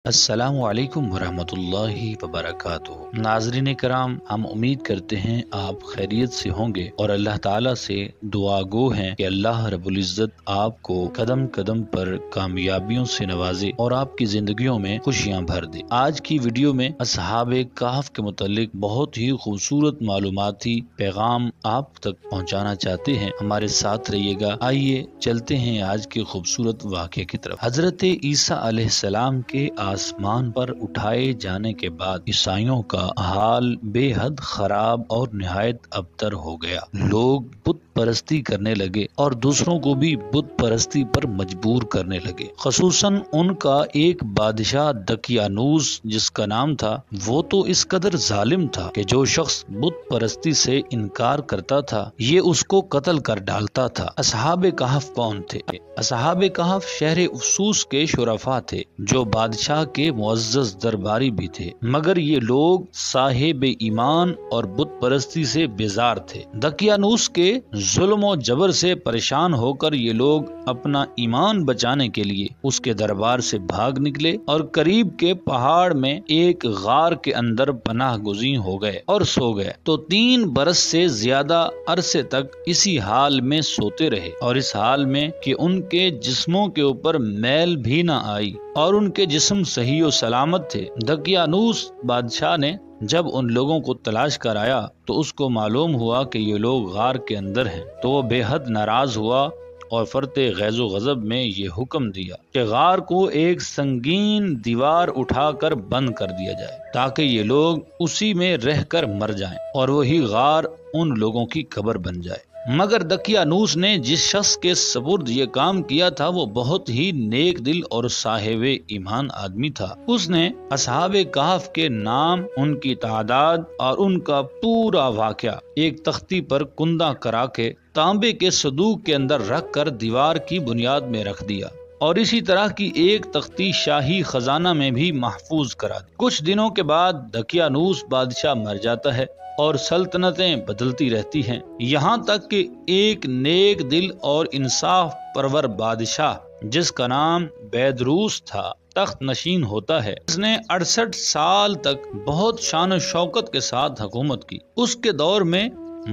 السلام علیکم ورحمۃ اللہ وبرکاتہ۔ ناظرین کرام، ہم امید کرتے ہیں آپ خیریت سے ہوں گے اور اللہ تعالیٰ سے دعا گو ہیں کہ اللہ رب العزت آپ کو قدم قدم پر کامیابیوں سے نوازے اور آپ کی زندگیوں میں خوشیاں بھر دے۔ آج کی ویڈیو میں اصحاب کہف کے متعلق بہت ہی خوبصورت معلوماتی پیغام آپ تک پہنچانا چاہتے ہیں، ہمارے ساتھ رہیے گا۔ آئیے چلتے ہیں آج کے خوبصورت واقعے کی طرف۔ حضرت عیسیٰ علیہ السلام کے آسمان پر اٹھائے جانے کے بعد عیسائیوں کا حال بے حد خراب اور نہایت ابتر ہو گیا۔ لوگ بت پرستی کرنے لگے اور دوسروں کو بھی بت پرستی پر مجبور کرنے لگے۔ خصوصاً ان کا ایک بادشاہ دقیانوس جس کا نام تھا، وہ تو اس قدر ظالم تھا کہ جو شخص بت پرستی سے انکار کرتا تھا یہ اس کو قتل کر ڈالتا تھا۔ اصحاب کہف کون تھے؟ اصحاب کہف شہر افسوس کے شرفاء تھے جو بادشاہ کے معزز درباری بھی تھے، مگر یہ لوگ صاحب ایمان اور بت پرستی سے بیزار تھے۔ دقیانوس کے ظلم و جبر سے پریشان ہو کر یہ لوگ اپنا ایمان بچانے کے لیے اس کے دربار سے بھاگ نکلے اور قریب کے پہاڑ میں ایک غار کے اندر پناہ گزین ہو گئے اور سو گئے۔ تو 3 برس سے زیادہ عرصے تک اسی حال میں سوتے رہے، اور اس حال میں کہ ان کے جسموں کے اوپر میل بھی نہ آئی اور ان کے جسم صحیح و سلامت تھے۔ دقیانوس بادشاہ نے جب ان لوگوں کو تلاش کر آیا تو اس کو معلوم ہوا کہ یہ لوگ غار کے اندر ہیں، تو وہ بے حد ناراض ہوا اور فرط غیظ و غضب میں یہ حکم دیا کہ غار کو ایک سنگین دیوار اٹھا کر بند کر دیا جائے تاکہ یہ لوگ اسی میں رہ کر مر جائیں اور وہی غار ان لوگوں کی قبر بن جائے۔ مگر دقیانوس نے جس شخص کے سپرد یہ کام کیا تھا وہ بہت ہی نیک دل اور صاحب ایمان آدمی تھا۔ اس نے اصحاب کہف کے نام، ان کی تعداد اور ان کا پورا واقعہ ایک تختی پر کندہ کرا کے تانبے کے صندوق کے اندر رکھ کر دیوار کی بنیاد میں رکھ دیا، اور اسی طرح کی ایک تختی شاہی خزانہ میں بھی محفوظ کرا دی۔ کچھ دنوں کے بعد دقیانوس بادشاہ مر جاتا ہے اور سلطنتیں بدلتی رہتی ہیں، یہاں تک کہ ایک نیک دل اور انصاف پرور بادشاہ جس کا نام بیدروس تھا تخت نشین ہوتا ہے۔ اس نے 68 سال تک بہت شان و شوکت کے ساتھ حکومت کی۔ اس کے دور میں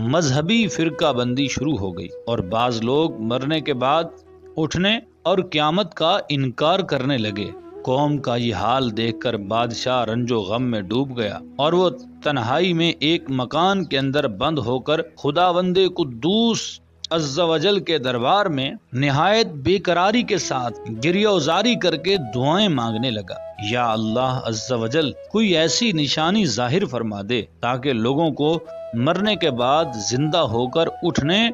مذہبی فرقہ بندی شروع ہو گئی اور بعض لوگ مرنے کے بعد اٹھنے اور قیامت کا انکار کرنے لگے۔ قوم کا یہ حال دیکھ کر بادشاہ رنج و غم میں ڈوب گیا اور وہ تنہائی میں ایک مکان کے اندر بند ہو کر خداوند قدوس عز و جل کے دربار میں نہایت بے قراری کے ساتھ گریہ وزاری کر کے دعائیں مانگنے لگا۔ یا اللہ عز و جل، کوئی ایسی نشانی ظاہر فرما دے تاکہ لوگوں کو مرنے کے بعد زندہ ہو کر اٹھنے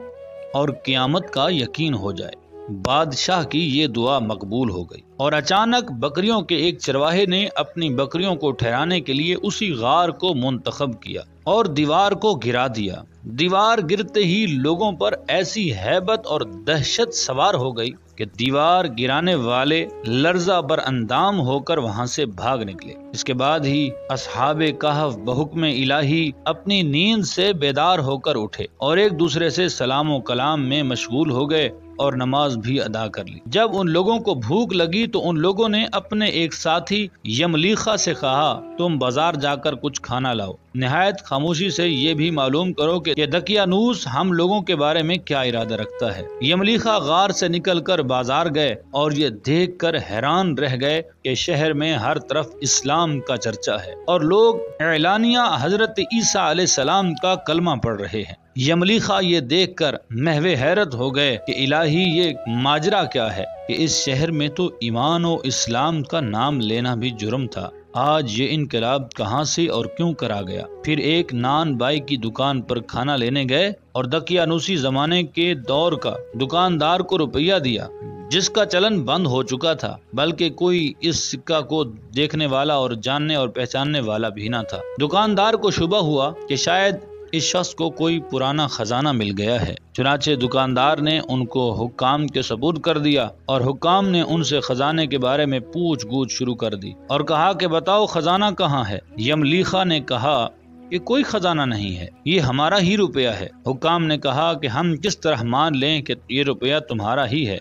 اور قیامت کا یقین ہو جائے۔ بادشاہ کی یہ دعا مقبول ہو گئی، اور اچانک بکریوں کے ایک چرواہے نے اپنی بکریوں کو ٹھہرانے کے لیے اسی غار کو منتخب کیا اور دیوار کو گرا دیا۔ دیوار گرتے ہی لوگوں پر ایسی ہیبت اور دہشت سوار ہو گئی کہ دیوار گرانے والے لرزہ بر اندام ہو کر وہاں سے بھاگ نکلے۔ اس کے بعد ہی اصحاب کہف بحکم الہی اپنی نیند سے بیدار ہو کر اٹھے اور ایک دوسرے سے سلام و کلام میں مشغول ہو گئے اور نماز بھی ادا کر لی۔ جب ان لوگوں کو بھوک لگی تو ان لوگوں نے اپنے ایک ساتھی یملیخا سے کہا، تم بازار جا کر کچھ کھانا لاؤ، نہایت خاموشی سے یہ بھی معلوم کرو کہ یہ دقیانوس ہم لوگوں کے بارے میں کیا ارادہ رکھتا ہے۔ یملیخا غار سے نکل کر بازار گئے اور یہ دیکھ کر حیران رہ گئے کہ شہر میں ہر طرف اسلام کا چرچا ہے اور لوگ اعلانیہ حضرت عیسیٰ علیہ السلام کا کلمہ پڑھ رہے ہیں۔ یملیخا یہ دیکھ کر محو حیرت ہو گئے کہ الہی یہ ماجرا کیا ہے کہ اس شہر میں تو ایمان و اسلام کا نام لینا بھی جرم تھا، آج یہ انقلاب کہاں سے اور کیوں کرا گیا؟ پھر ایک نان بائی کی دکان پر کھانا لینے گئے اور دقیانوسی زمانے کے دور کا دکاندار کو روپیہ دیا جس کا چلن بند ہو چکا تھا، بلکہ کوئی اس سکہ کو دیکھنے والا اور جاننے اور پہچاننے والا بھی نہ تھا۔ دکاندار کو شبہ ہوا کہ شاید اس شخص کو کوئی پرانا خزانہ مل گیا ہے، چنانچہ دکاندار نے ان کو حکام کے سپرد کر دیا اور حکام نے ان سے خزانے کے بارے میں پوچھ گچھ شروع کر دی اور کہا کہ بتاؤ خزانہ کہاں ہے؟ یملیخا نے کہا کہ کوئی خزانہ نہیں ہے، یہ ہمارا ہی روپیہ ہے۔ حکام نے کہا کہ ہم کس طرح مان لیں کہ یہ روپیہ تمہارا ہی ہے؟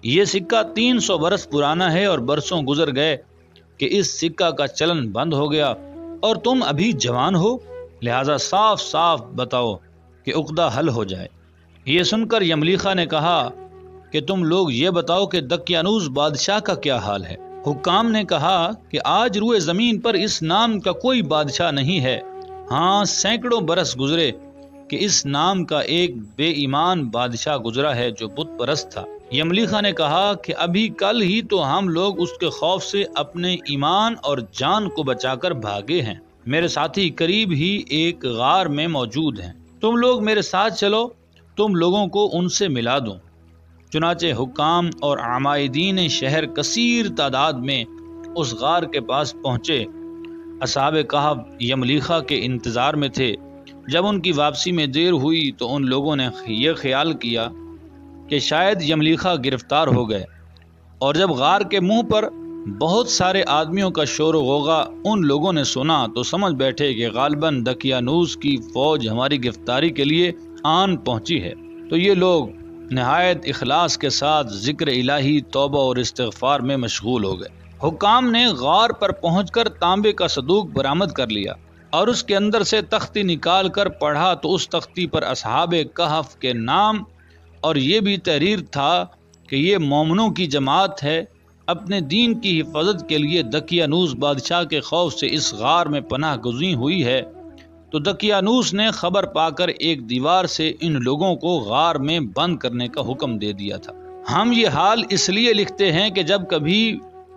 یہ سکہ 300 برس پرانا ہے اور برسوں گزر گئے، کہ اس سکہ کا چلن بند ہو گیا اور تم ابھی جوان ہو، لہذا صاف صاف بتاؤ کہ عقدہ حل ہو جائے۔ یہ سن کر یملیخا نے کہا کہ تم لوگ یہ بتاؤ کہ دقیانوس بادشاہ کا کیا حال ہے۔ حکام نے کہا کہ آج روئے زمین پر اس نام کا کوئی بادشاہ نہیں ہے، ہاں سینکڑوں برس گزرے کہ اس نام کا ایک بے ایمان بادشاہ گزرا ہے جو بت پرست تھا۔ یملیخا نے کہا کہ ابھی کل ہی تو ہم لوگ اس کے خوف سے اپنے ایمان اور جان کو بچا کر بھاگے ہیں، میرے ساتھی قریب ہی ایک غار میں موجود ہیں، تم لوگ میرے ساتھ چلو، تم لوگوں کو ان سے ملا دوں۔ چنانچہ حکام اور عمائدین شہر کثیر تعداد میں اس غار کے پاس پہنچے۔ اصحاب کہف یملیخا کے انتظار میں تھے۔ جب ان کی واپسی میں دیر ہوئی تو ان لوگوں نے یہ خیال کیا کہ شاید یملیخا گرفتار ہو گئے، اور جب غار کے منہ پر بہت سارے آدمیوں کا شور و غوغا ان لوگوں نے سنا تو سمجھ بیٹھے کہ غالباً دقیانوس کی فوج ہماری گرفتاری کے لیے آن پہنچی ہے۔ تو یہ لوگ نہایت اخلاص کے ساتھ ذکر الہی، توبہ اور استغفار میں مشغول ہو گئے۔ حکام نے غار پر پہنچ کر تانبے کا صندوق برآمد کر لیا اور اس کے اندر سے تختی نکال کر پڑھا تو اس تختی پر اصحاب کہف کے نام اور یہ بھی تحریر تھا کہ یہ مومنوں کی جماعت ہے، اپنے دین کی حفاظت کے لیے دقیانوس بادشاہ کے خوف سے اس غار میں پناہ گزین ہوئی ہے۔ تو دقیانوس نے خبر پا کر ایک دیوار سے ان لوگوں کو غار میں بند کرنے کا حکم دے دیا تھا۔ ہم یہ حال اس لیے لکھتے ہیں کہ جب کبھی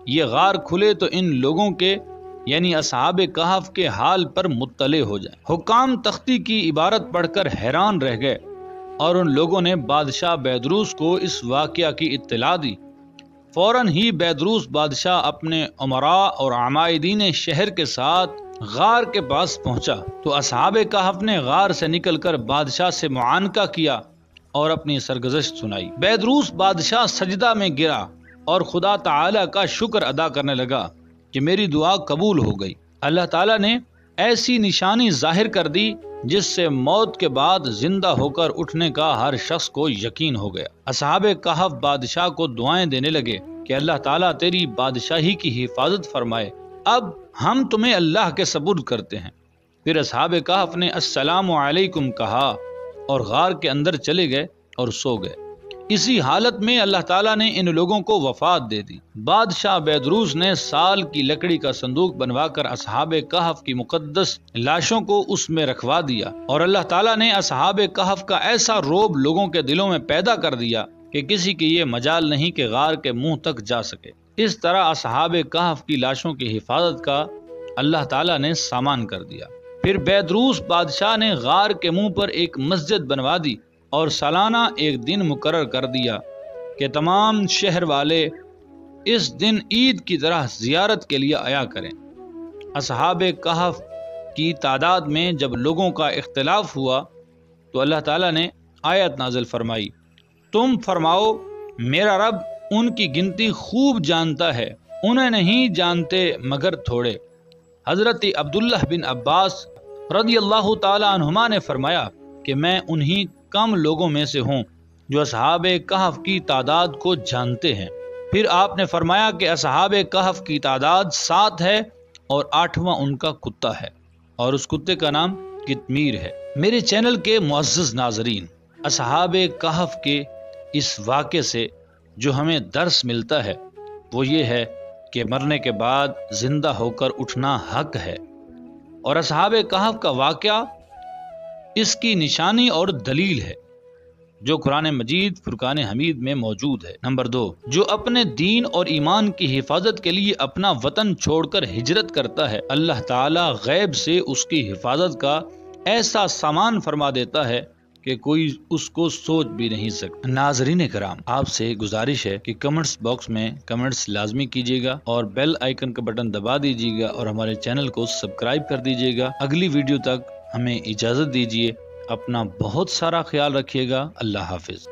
یہ غار کھلے تو ان لوگوں کے یعنی اصحاب کہف کے حال پر مطلع ہو جائیں۔ حکام تختی کی عبارت پڑھ کر حیران رہ گئے اور ان لوگوں نے بادشاہ بیدروس کو اس واقعہ کی اطلاع دی۔ فوراً ہی بیدروس بادشاہ اپنے امراء اور عمائدین شہر کے ساتھ غار کے پاس پہنچا تو اصحاب کہف نے غار سے نکل کر بادشاہ سے معانقہ کیا اور اپنی سرگزشت سنائی۔ بیدروس بادشاہ سجدہ میں گرا اور خدا تعالی کا شکر ادا کرنے لگا کہ میری دعا قبول ہو گئی۔ اللہ تعالی نے ایسی نشانی ظاہر کر دی جس سے موت کے بعد زندہ ہو کر اٹھنے کا ہر شخص کو یقین ہو گیا۔ اصحاب کہف بادشاہ کو دعائیں دینے لگے کہ اللہ تعالیٰ تیری بادشاہی کی حفاظت فرمائے، اب ہم تمہیں اللہ کے سپرد کرتے ہیں۔ پھر اصحاب کہف نے السلام علیکم کہا اور غار کے اندر چلے گئے اور سو گئے۔ اسی حالت میں اللہ تعالیٰ نے ان لوگوں کو وفات دے دی۔ بادشاہ بیدروس نے سال کی لکڑی کا صندوق بنوا کر اصحاب کہف کی مقدس لاشوں کو اس میں رکھوا دیا، اور اللہ تعالیٰ نے اصحاب کہف کا ایسا روب لوگوں کے دلوں میں پیدا کر دیا کہ کسی کی یہ مجال نہیں کہ غار کے منہ تک جا سکے۔ اس طرح اصحاب کہف کی لاشوں کی حفاظت کا اللہ تعالیٰ نے سامان کر دیا۔ پھر بیدروس بادشاہ نے غار کے منہ پر ایک مسجد بنوا دی اور سالانہ ایک دن مقرر کر دیا کہ تمام شہر والے اس دن عید کی طرح زیارت کے لیے آیا کریں۔ اصحاب کہف کی تعداد میں جب لوگوں کا اختلاف ہوا تو اللہ تعالیٰ نے آیت نازل فرمائی، تم فرماؤ میرا رب ان کی گنتی خوب جانتا ہے، انہیں نہیں جانتے مگر تھوڑے۔ حضرت عبداللہ بن عباس رضی اللہ تعالی عنہما نے فرمایا کہ میں انہی کم لوگوں میں سے ہوں جو اصحاب کہف کی تعداد کو جانتے ہیں۔ پھر آپ نے فرمایا کہ اصحاب کہف کی تعداد 7 ہے اور 8واں ان کا کتا ہے، اور اس کتے کا نام قطمیر ہے۔ میرے چینل کے معزز ناظرین، اصحاب کہف کے اس واقعے سے جو ہمیں درس ملتا ہے وہ یہ ہے کہ مرنے کے بعد زندہ ہو کر اٹھنا حق ہے، اور اصحاب کہف کا واقعہ اس کی نشانی اور دلیل ہے جو قرآن مجید فرقان حمید میں موجود ہے۔ نمبر 2، جو اپنے دین اور ایمان کی حفاظت کے لیے اپنا وطن چھوڑ کر ہجرت کرتا ہے، اللہ تعالی غیب سے اس کی حفاظت کا ایسا سامان فرما دیتا ہے کہ کوئی اس کو سوچ بھی نہیں سکتا۔ ناظرین کرام، آپ سے گزارش ہے کہ کمنٹس باکس میں کمنٹس لازمی کیجیے گا اور بیل آئیکن کا بٹن دبا دیجیے گا اور ہمارے چینل کو سبسکرائب کر دیجیے گا۔ اگلی ویڈیو تک ہمیں اجازت دیجیے، اپنا بہت سارا خیال رکھیے گا۔ اللہ حافظ۔